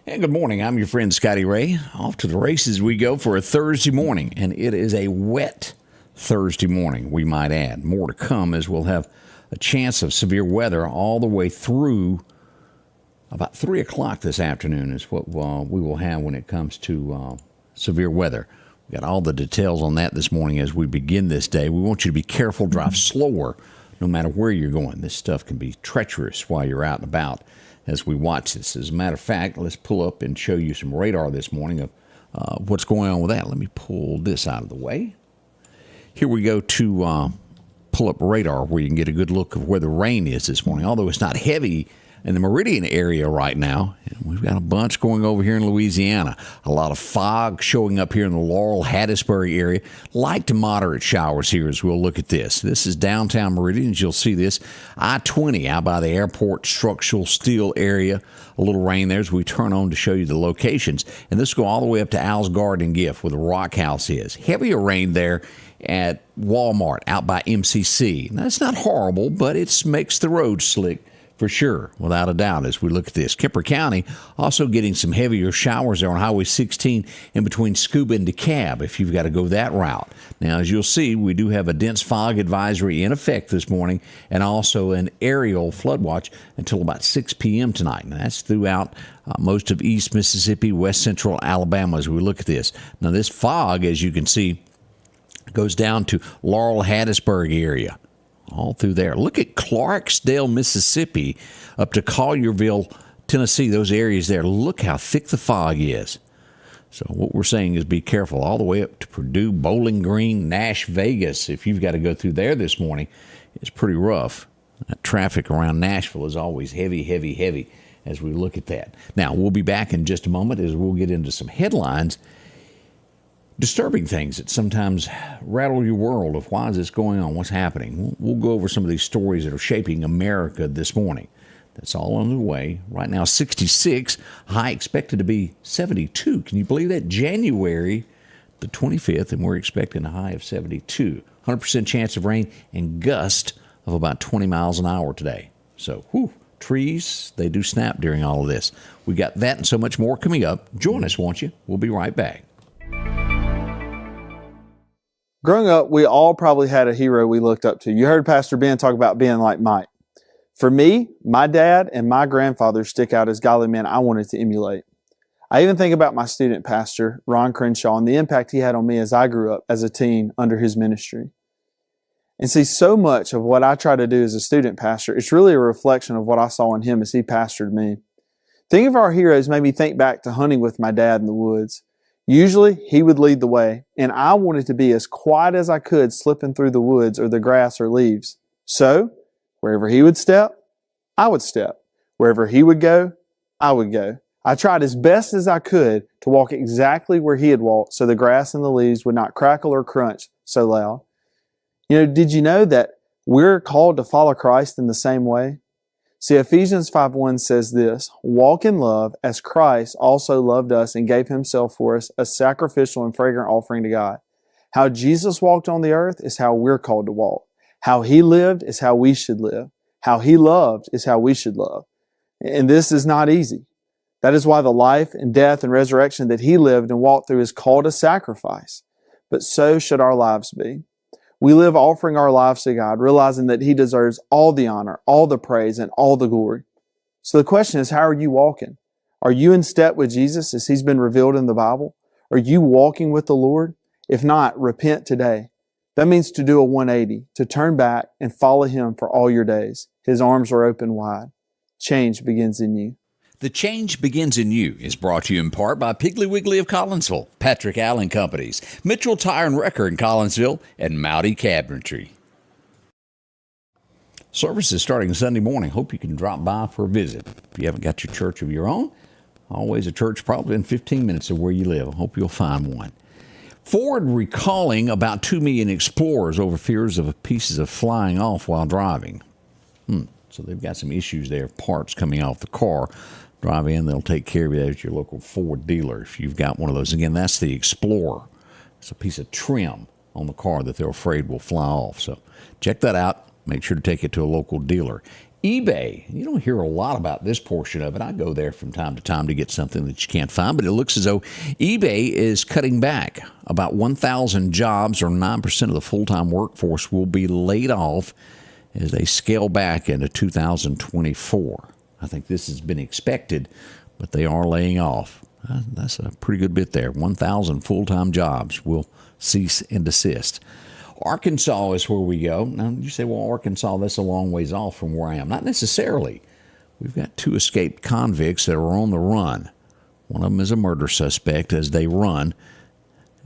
And good morning. I'm your friend Scotty Ray. Off to the races we go for a Thursday morning, and it is a wet Thursday morning, we might add. More to come as we'll have a chance of severe weather all the way through about 3 o'clock this afternoon is what we will have when it comes to severe weather. We've got all the details on that this morning as we begin this day. We want you to be careful, drive slower no matter where you're going. This stuff can be treacherous while you're out and about as we watch this. As a matter of fact, let's pull up and show you some radar this morning of what's going on with that. Let me pull this out of the way. Here we go to pull up radar where you can get a good look of where the rain is this morning. Although it's not heavy in the Meridian area right now, we've got a bunch going over here in Louisiana. A lot of fog showing up here in the Laurel-Hattiesburg area. Light to moderate showers here as we'll look at this. This is downtown Meridian, as you'll see this. I-20 out by the airport structural steel area. A little rain there as we turn on to show you the locations. And this will go all the way up to Al's Garden Gift where the Rock House is. Heavier rain there at Walmart out by MCC. Now, that's not horrible, but it makes the road slick for sure, without a doubt, as we look at this. Kemper County also getting some heavier showers there on Highway 16 in between Scuba and DeKalb if you've got to go that route. Now, as you'll see, we do have a dense fog advisory in effect this morning and also an aerial flood watch until about 6 p.m. tonight. And that's throughout most of East Mississippi, West Central Alabama as we look at this. Now, this fog, as you can see, goes down to Laurel-Hattiesburg area. All through there. Look at Clarksdale, Mississippi, up to Collierville, Tennessee, those areas there. Look how thick the fog is. So what we're saying is be careful all the way up to Purdue, Bowling Green, Nash, Vegas. If you've got to go through there this morning, it's pretty rough. That traffic around Nashville is always heavy, heavy, heavy as we look at that. Now, we'll be back in just a moment as we'll get into some headlines. Disturbing things that sometimes rattle your world of why is this going on, what's happening. We'll go over some of these stories that are shaping America this morning. That's all on the way. Right now, 66, high expected to be 72. Can you believe that? January the 25th, and we're expecting a high of 72. 100% chance of rain and gust of about 20 miles an hour today. So, trees, they do snap during all of this. We got that and so much more coming up. Join us, won't you? We'll be right back. Growing up, we all probably had a hero we looked up to. You heard Pastor Ben talk about being like Mike. For me, my dad and my grandfather stick out as godly men I wanted to emulate. I even think about my student pastor, Ron Crenshaw, and the impact he had on me as I grew up as a teen under his ministry. And see, so much of what I try to do as a student pastor, it's really a reflection of what I saw in him as he pastored me. Thinking of our heroes made me think back to hunting with my dad in the woods. Usually, he would lead the way, and I wanted to be as quiet as I could slipping through the woods or the grass or leaves. So, wherever he would step, I would step. Wherever he would go, I would go. I tried as best as I could to walk exactly where he had walked so the grass and the leaves would not crackle or crunch so loud. Did you know that we're called to follow Christ in the same way? See, Ephesians 5:1 says this, walk in love as Christ also loved us and gave himself for us a sacrificial and fragrant offering to God. How Jesus walked on the earth is how we're called to walk. How he lived is how we should live. How he loved is how we should love. And this is not easy. That is why the life and death and resurrection that he lived and walked through is called a sacrifice. But so should our lives be. We live offering our lives to God, realizing that he deserves all the honor, all the praise, and all the glory. So the question is, how are you walking? Are you in step with Jesus as he's been revealed in the Bible? Are you walking with the Lord? If not, repent today. That means to do a 180, to turn back and follow him for all your days. His arms are open wide. Change begins in you. The Change Begins in You is brought to you in part by Piggly Wiggly of Collinsville, Patrick Allen Companies, Mitchell Tire and Wrecker in Collinsville, and Mowdy Cabinetry. Service is starting Sunday morning. Hope you can drop by for a visit. If you haven't got your church of your own, always a church probably in 15 minutes of where you live. I hope you'll find one. Ford recalling about 2 million Explorers over fears of pieces of flying off while driving. So they've got some issues there, parts coming off the car. Drive in, they'll take care of you at your local Ford dealer if you've got one of those. Again, that's the Explorer. It's a piece of trim on the car that they're afraid will fly off. So check that out. Make sure to take it to a local dealer. eBay. You don't hear a lot about this portion of it. I go there from time to time to get something that you can't find, but it looks as though eBay is cutting back. About 1,000 jobs, or 9% of the full-time workforce, will be laid off as they scale back into 2024. I think this has been expected, but they are laying off. That's a pretty good bit there. 1,000 full-time jobs will cease and desist. Arkansas is where we go. Now, you say, well, Arkansas, that's a long ways off from where I am. Not necessarily. We've got 2 escaped convicts that are on the run. One of them is a murder suspect as they run.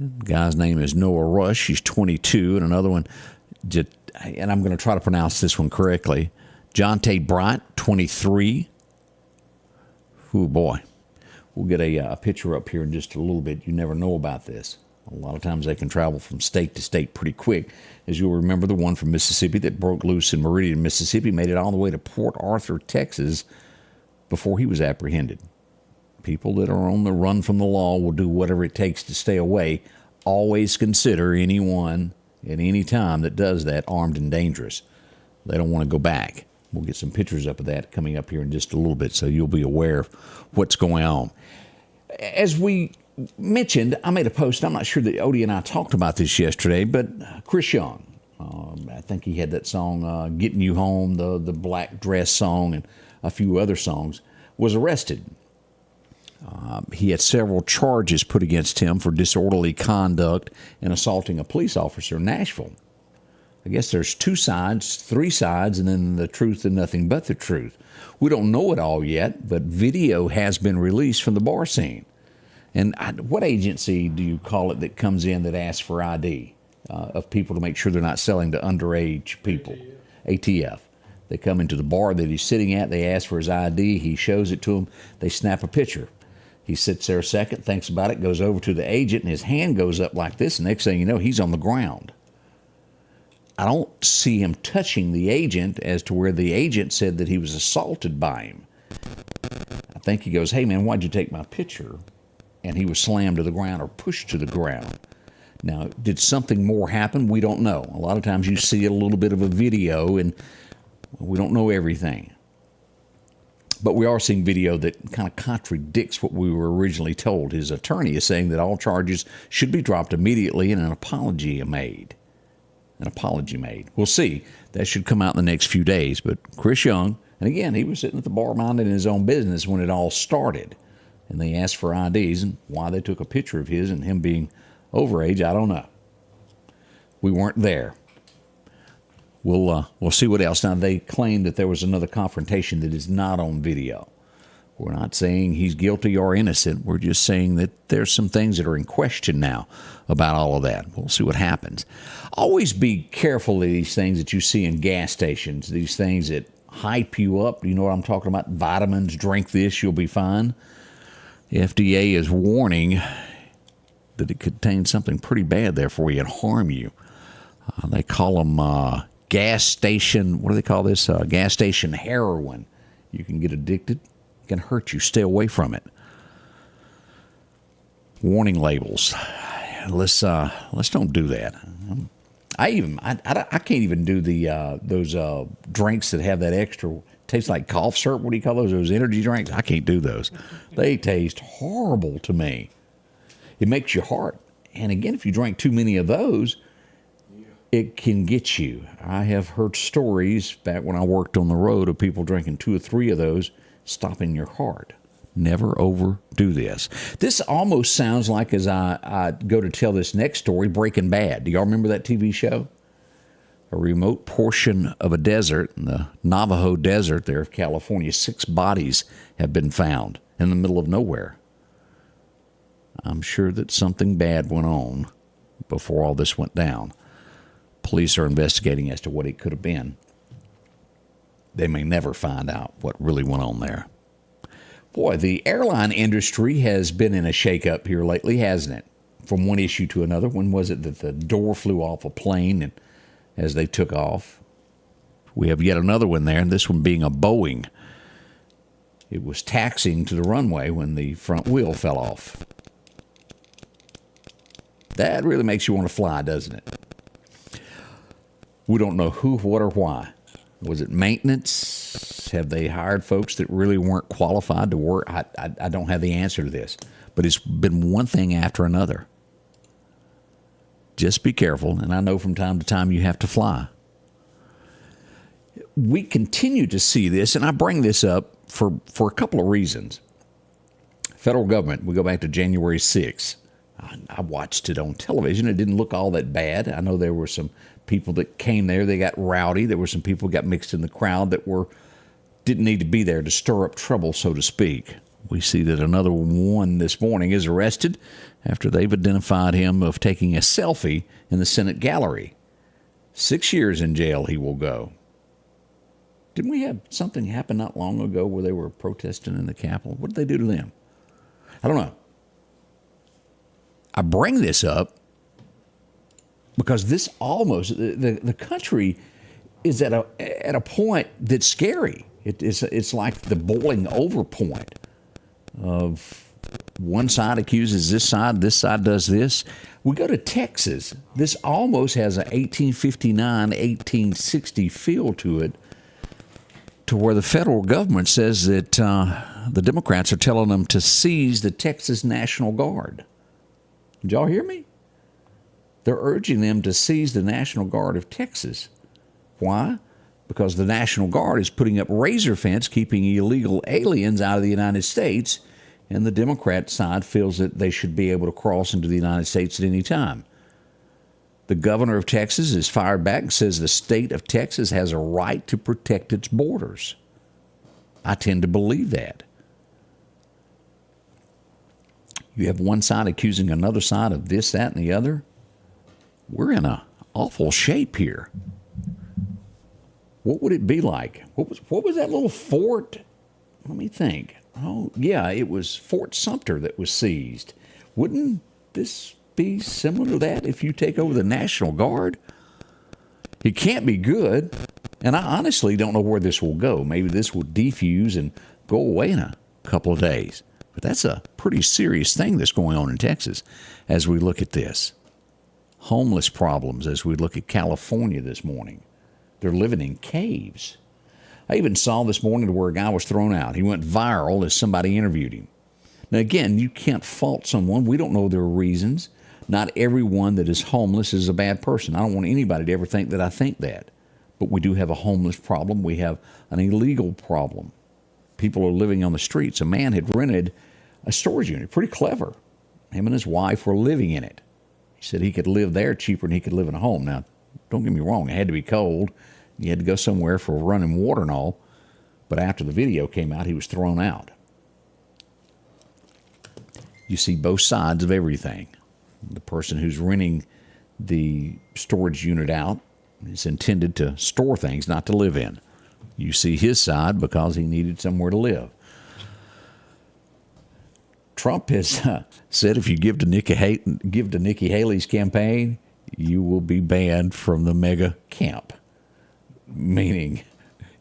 The guy's name is Noah Rush. He's 22. And another one, and I'm going to try to pronounce this one correctly, Jonte Bright, 23. Oh, boy. We'll get a picture up here in just a little bit. You never know about this. A lot of times they can travel from state to state pretty quick. As you'll remember, the one from Mississippi that broke loose in Meridian, Mississippi, made it all the way to Port Arthur, Texas, before he was apprehended. People that are on the run from the law will do whatever it takes to stay away. Always consider anyone at any time that does that armed and dangerous. They don't want to go back. We'll get some pictures up of that coming up here in just a little bit, so you'll be aware of what's going on. As we mentioned, I made a post. I'm not sure that Odie and I talked about this yesterday, but Chris Young, I think he had that song, Getting You Home, the black dress song, and a few other songs, was arrested. He had several charges put against him for disorderly conduct and assaulting a police officer in Nashville. I guess there's 2 sides, 3 sides, and then the truth and nothing but the truth. We don't know it all yet, but video has been released from the bar scene. And what agency do you call it that comes in that asks for ID of people to make sure they're not selling to underage people? ATF. They come into the bar that he's sitting at. They ask for his ID. He shows it to them. They snap a picture. He sits there a second, thinks about it, goes over to the agent, and his hand goes up like this. And next thing you know, he's on the ground. I don't see him touching the agent as to where the agent said that he was assaulted by him. I think he goes, hey, man, why'd you take my picture? And he was slammed to the ground or pushed to the ground. Now, did something more happen? We don't know. A lot of times you see a little bit of a video, and we don't know everything. But we are seeing video that kind of contradicts what we were originally told. His attorney is saying that all charges should be dropped immediately and an apology made. We'll see. That should come out in the next few days. But Chris Young, and again, he was sitting at the bar minding his own business when it all started. And they asked for IDs, and why they took a picture of his and him being overage, I don't know. We weren't there. We'll see what else. Now, they claim that there was another confrontation that is not on video. We're not saying he's guilty or innocent. We're just saying that there's some things that are in question now about all of that. We'll see what happens. Always be careful of these things that you see in gas stations, these things that hype you up. You know what I'm talking about? Vitamins, drink this, you'll be fine. The FDA is warning that it contains something pretty bad there for you and harm you. They call them gas station, what do they call this? Gas station heroin. You can get addicted. It can hurt you. Stay away from it. Warning labels. Let's don't do that. I can't even do those drinks that have that extra tastes like cough syrup. What do you call those? Those energy drinks? I can't do those. They taste horrible to me. It makes your heart. And again, if you drink too many of those, it can get you. I have heard stories back when I worked on the road of people drinking 2 or 3 of those, stopping your heart. Never overdo this. This almost sounds like, as I go to tell this next story, Breaking Bad. Do y'all remember that TV show? A remote portion of a desert, in the Navajo Desert there of California, 6 bodies have been found in the middle of nowhere. I'm sure that something bad went on before all this went down. Police are investigating as to what it could have been. They may never find out what really went on there. Boy, the airline industry has been in a shakeup here lately, hasn't it? From one issue to another. When was it that the door flew off a plane and as they took off? We have yet another one there, and this one being a Boeing. It was taxiing to the runway when the front wheel fell off. That really makes you want to fly, doesn't it? We don't know who, what, or why. Was it maintenance? that? Have they hired folks that really weren't qualified to work? I don't have the answer to this, but it's been one thing after another. Just be careful, and I know from time to time you have to fly. We continue to see this, and I bring this up for a couple of reasons. Federal government, we go back to January 6th. I watched it on television. It didn't look all that bad. I know there were some people that came there. They got rowdy. There were some people who got mixed in the crowd that didn't need to be there to stir up trouble, so to speak. We see that another one this morning is arrested after they've identified him of taking a selfie in the Senate gallery. 6 years in jail he will go. Didn't we have something happen not long ago where they were protesting in the Capitol? What did they do to them? I don't know. I bring this up because this almost, the country is at a point that's scary. It's like the boiling over point of one side accuses this side does this. We go to Texas. This almost has an 1859, 1860 feel to it, to where the federal government says that the Democrats are telling them to seize the Texas National Guard. Did y'all hear me? They're urging them to seize the National Guard of Texas. Why? Because the National Guard is putting up razor fence, keeping illegal aliens out of the United States, and the Democrat side feels that they should be able to cross into the United States at any time. The governor of Texas is fired back and says the state of Texas has a right to protect its borders. I tend to believe that. You have one side accusing another side of this, that, and the other. We're in an awful shape here. What would it be like? What was that little fort? Let me think. Oh, yeah, it was Fort Sumter that was seized. Wouldn't this be similar to that if you take over the National Guard? It can't be good. And I honestly don't know where this will go. Maybe this will defuse and go away in a couple of days. But that's a pretty serious thing that's going on in Texas as we look at this. Homeless problems as we look at California this morning. They're living in caves. I even saw this morning where a guy was thrown out. He went viral as somebody interviewed him. Now, again, you can't fault someone. We don't know their reasons. Not everyone that is homeless is a bad person. I don't want anybody to ever think that I think that. But we do have a homeless problem. We have an illegal problem. People are living on the streets. A man had rented a storage unit. Pretty clever. Him and his wife were living in it. He said he could live there cheaper than he could live in a home. Now, don't get me wrong. It had to be cold. You had to go somewhere for running water and all. But after the video came out, he was thrown out. You see both sides of everything. The person who's renting the storage unit out is intended to store things, not to live in. You see his side because he needed somewhere to live. Trump has said if you give to Nikki Haley's campaign, you will be banned from the mega camp. Meaning,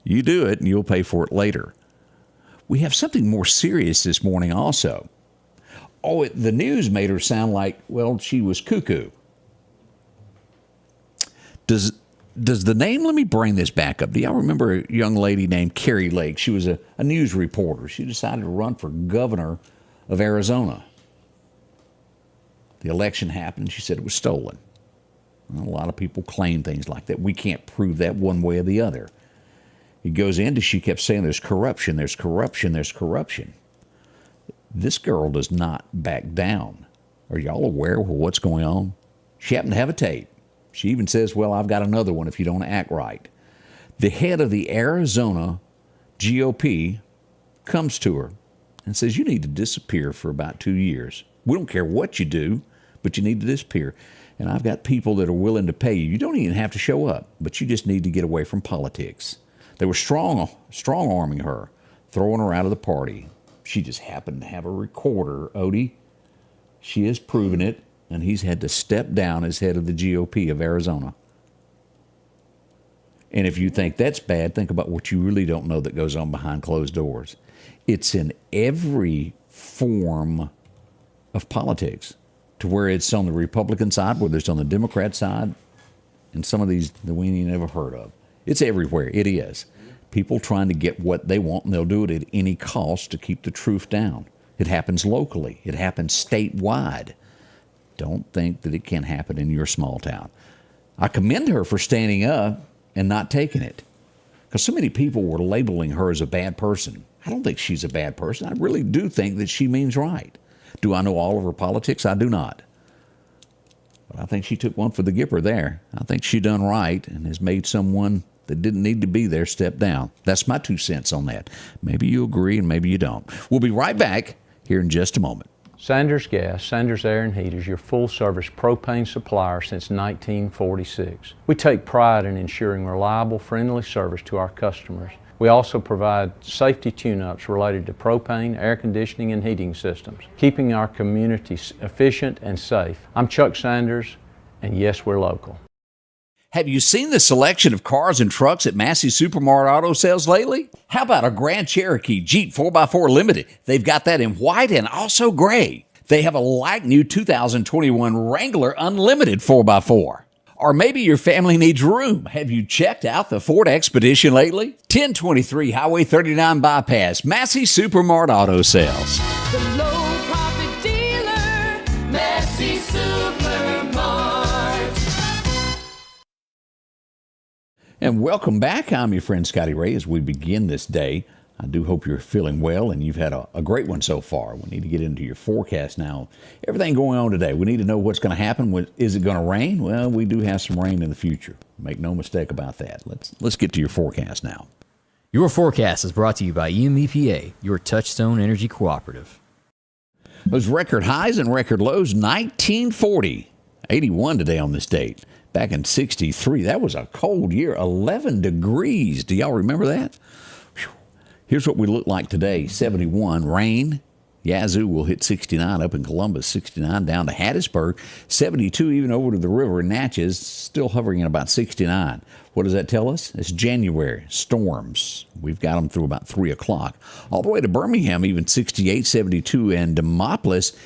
you do it and you'll pay for it later. We have something more serious this morning also. Oh, the news made her sound like, well, she was cuckoo. Does the name, let me bring this back up. Do y'all remember a young lady named Carrie Lake? She was a news reporter. She decided to run for governor of Arizona. The election happened. She said it was stolen. Well, a lot of people claim things like that. We can't prove that one way or the other. It goes into, she kept saying there's corruption, there's corruption, there's corruption. This girl does not back down. Are y'all aware of what's going on? She happened to have a tape. She even says, well, I've got another one if you don't act right. The head of the Arizona GOP comes to her and says, you need to disappear for about 2 years. We don't care what you do, but you need to disappear. And I've got people that are willing to pay you. You don't even have to show up, but you just need to get away from politics. They were strong-arming her, throwing her out of the party. She just happened to have a recorder, Odie. She has proven it, and he's had to step down as head of the GOP of Arizona. And if you think that's bad, think about what you really don't know that goes on behind closed doors. It's in every form of politics, to where it's on the Republican side, whether it's on the Democrat side, and some of these that we ain't never heard of. It's everywhere. It is. People trying to get what they want, and they'll do it at any cost to keep the truth down. It happens locally. It happens statewide. Don't think that it can't happen in your small town. I commend her for standing up and not taking it, because so many people were labeling her as a bad person. I don't think she's a bad person. I really do think that she means right. Do I know all of her politics? I do not. But I think she took one for the Gipper there. I think she done right and has made someone that didn't need to be there step down. That's my 2 cents on that. Maybe you agree and maybe you don't. We'll be right back here in just a moment. Sanders Gas, Sanders Air and Heat is your full-service propane supplier since 1946. We take pride in ensuring reliable, friendly service to our customers. We also provide safety tune-ups related to propane, air conditioning, and heating systems, keeping our community efficient and safe. I'm Chuck Sanders, and yes, we're local. Have you seen the selection of cars and trucks at Massey Supermart Auto Sales lately? How about a Grand Cherokee Jeep 4x4 Limited? They've got that in white and also gray. They have a like new 2021 Wrangler Unlimited 4x4. Or maybe your family needs room. Have you checked out the Ford Expedition lately? 1023 Highway 39 Bypass, Massey Supermart Auto Sales. The low profit dealer, Massey Supermart. And welcome back. I'm your friend Scotty Ray as we begin this day. I do hope you're feeling well and you've had a great one so far. We need to get into your forecast now. Everything going on today, we need to know what's going to happen. Is it going to rain? Well, we do have some rain in the future. Make no mistake about that. Let's get to your forecast now. Your forecast is brought to you by EMEPA, your Touchstone Energy Cooperative. Those record highs and record lows, 1940, 81 today on this date. Back in 63, that was a cold year, 11 degrees. Do y'all remember that? Whew. Here's what we look like today, 71, rain. Yazoo will hit 69 up in Columbus, 69 down to Hattiesburg, 72 even over to the river in Natchez, still hovering at about 69. What does that tell us? It's January, storms. We've got them through about 3 o'clock. All the way to Birmingham, even 68, 72, and Demopolis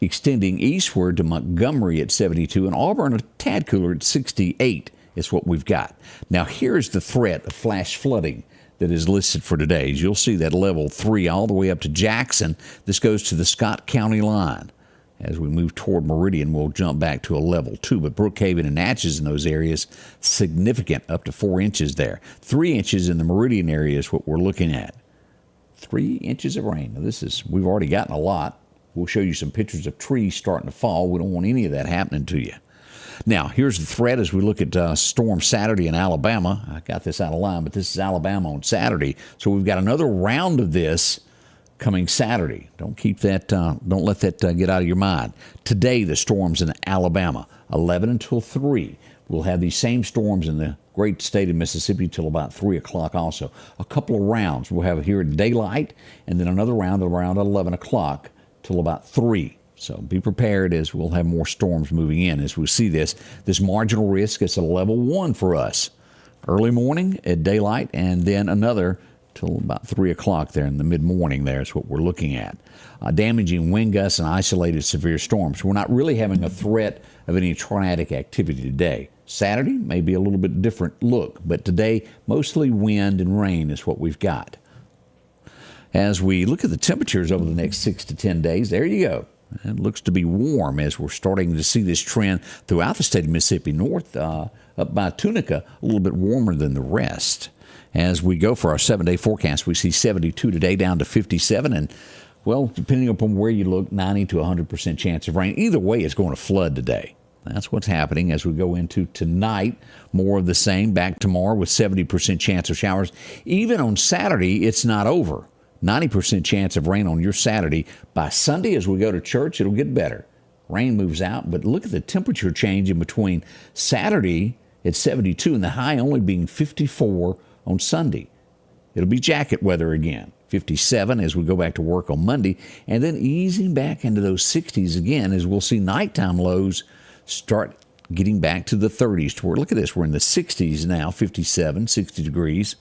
extending eastward to Montgomery at 72, and Auburn a tad cooler at 68 is what we've got. Now here's the threat of flash flooding that is listed for today. As you'll see that level 3 all the way up to Jackson. This goes to the Scott County line. As we move toward Meridian, we'll jump back to a level 2. But Brookhaven and Natchez in those areas, significant, up to 4 inches there. 3 inches in the Meridian area is what we're looking at. 3 inches of rain. Now we've already gotten a lot. We'll show you some pictures of trees starting to fall. We don't want any of that happening to you. Now, here's the threat as we look at Storm Saturday in Alabama. I got this out of line, but this is Alabama on Saturday. So we've got another round of this coming Saturday. Don't let that get out of your mind. Today, the storms in Alabama, 11 until 3. We'll have these same storms in the great state of Mississippi till about 3 o'clock also. A couple of rounds we'll have here at daylight, and then another round around 11 o'clock till about 3. So be prepared as we'll have more storms moving in as we see this marginal risk. It's a level 1 for us. Early morning at daylight, and then another till about 3 o'clock there in the mid-morning there is what we're looking at. Damaging wind gusts and isolated severe storms. We're not really having a threat of any tornadic activity today. Saturday may be a little bit different look, but today mostly wind and rain is what we've got. As we look at the temperatures over the next 6 to 10 days, there you go. It looks to be warm as we're starting to see this trend throughout the state of Mississippi. North, up by Tunica, a little bit warmer than the rest. As we go for our 7-day forecast, we see 72 today down to 57. And, well, depending upon where you look, 90 to 100% chance of rain. Either way, it's going to flood today. That's what's happening as we go into tonight. More of the same. Back tomorrow with 70% chance of showers. Even on Saturday, it's not over. 90% chance of rain on your Saturday. By Sunday, as we go to church, it'll get better. Rain moves out, but look at the temperature change in between Saturday at 72 and the high only being 54 on Sunday. It'll be jacket weather again. 57 as we go back to work on Monday, and then easing back into those 60s again as we'll see nighttime lows start getting back to the 30s. To where, look at this, we're in the 60s now, 57, 60 degrees.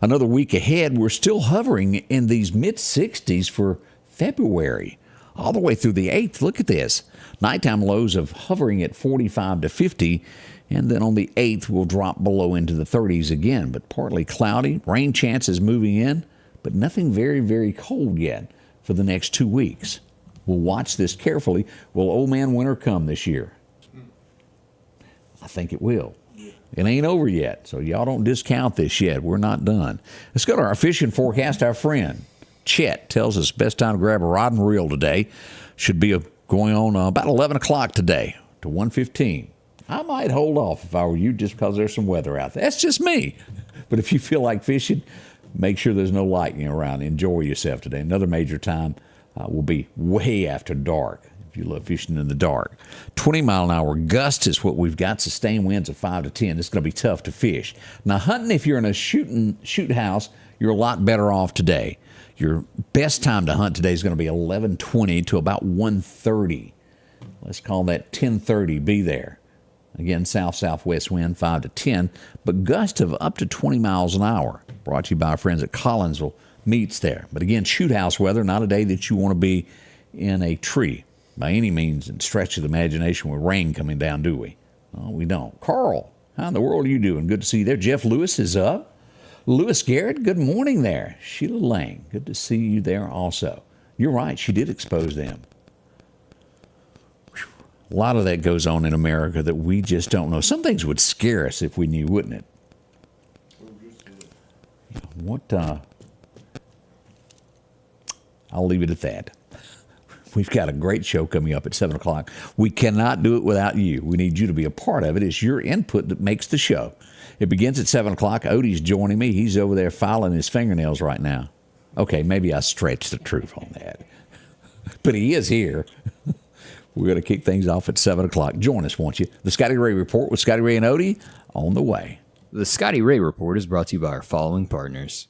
Another week ahead, we're still hovering in these mid-60s for February. all the way through the 8th. Look at this. Nighttime lows of hovering at 45 to 50, and then on the 8th we'll drop below into the 30s again, but partly cloudy. Rain chances moving in, but nothing very, very cold yet for the next 2 weeks. We'll watch this carefully. Will old man winter come this year? I think it will. It ain't over yet, so y'all don't discount this yet. We're not done. Let's go to our fishing forecast. Our friend Chet tells us best time to grab a rod and reel today. Should be going on about 11 o'clock today to 1:15. I might hold off if I were you just because there's some weather out there. That's just me. But if you feel like fishing, make sure there's no lightning around. Enjoy yourself today. Another major time will be way after dark. If you love fishing in the dark. 20-mile-an-hour gust is what we've got. Sustained winds of 5 to 10. It's going to be tough to fish. Now, hunting, if you're in a shoot house, you're a lot better off today. Your best time to hunt today is going to be 11:20 to about 1:30. Let's call that 10:30. Be there. Again, south-southwest wind 5 to 10, but gust of up to 20 miles an hour. Brought to you by our friends at Collinsville Meats there. But again, shoot house weather, not a day that you want to be in a tree by any means and stretch of the imagination with rain coming down, do we? No, we don't. Carl, how in the world are you doing? Good to see you there. Jeff Lewis is up. Lewis Garrett, good morning there. Sheila Lang, good to see you there also. You're right, she did expose them. A lot of that goes on in America that we just don't know. Some things would scare us if we knew, wouldn't it? I'll leave it at that. We've got a great show coming up at 7 o'clock. We cannot do it without you. We need you to be a part of it. It's your input that makes the show. It begins at 7 o'clock. Odie's joining me. He's over there filing his fingernails right now. Okay, maybe I stretched the truth on that. But he is here. We're going to kick things off at 7 o'clock. Join us, won't you? The Scotty Ray Report with Scotty Ray and Odie on the way. The Scotty Ray Report is brought to you by our following partners.